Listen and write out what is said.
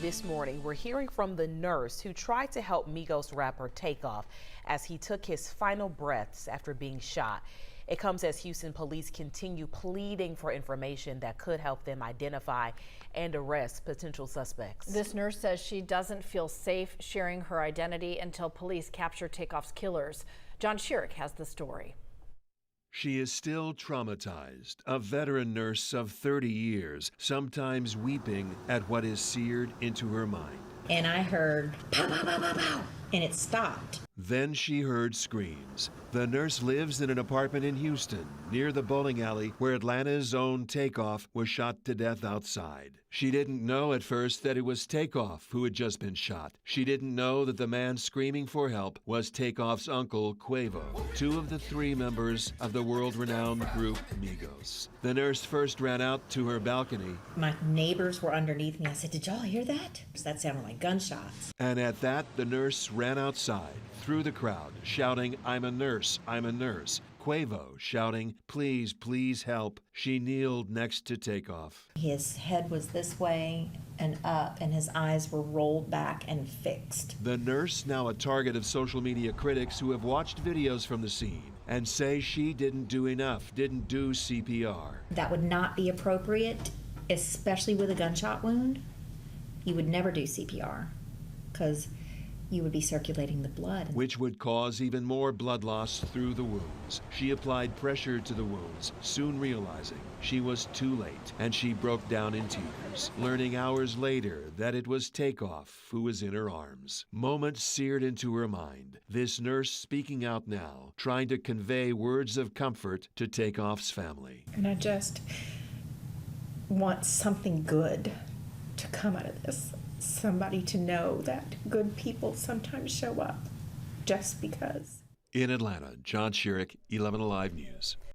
this morning, we're hearing from the nurse who tried to help Migos rapper TakeOff as he took his final breaths after being shot. It comes as Houston police continue pleading for information that could help them identify and arrest potential suspects. This nurse says she doesn't feel safe sharing her identity until police capture TakeOff's killers. John Schierick has the story. She is still traumatized, a veteran nurse of 30 years, sometimes weeping at what is seared into her mind. And I heard pow, pow, pow, pow, pow, and it stopped. Then she heard screams. The nurse lives in an apartment in Houston, near the bowling alley where Atlanta's own TakeOff was shot to death outside. She didn't know at first that it was TakeOff who had just been shot. She didn't know that the man screaming for help was TakeOff's uncle, Quavo, two of the three members of the world-renowned group Migos. The nurse first ran out to her balcony. My neighbors were underneath me. I said, "Did y'all hear that?" That sounded like gunshots. And at that, the nurse ran outside, through the crowd, shouting, "I'm a nurse, I'm a nurse." Quavo shouting, "Please, please help." She kneeled next to TakeOff. His head was this way and up, and his eyes were rolled back and fixed. The nurse, now a target of social media critics who have watched videos from the scene and say she didn't do enough, didn't do CPR. That would not be appropriate, especially with a gunshot wound. You would never do CPR because you would be circulating the blood. Which would cause even more blood loss through the wounds. She applied pressure to the wounds, soon realizing she was too late, and she broke down in tears, learning hours later that it was TakeOff who was in her arms. Moments seared into her mind. This nurse speaking out now, trying to convey words of comfort to TakeOff's family. And I just want something good to come out of this. Somebody to know that good people sometimes show up just because. In Atlanta, John Schierick, 11 Alive News.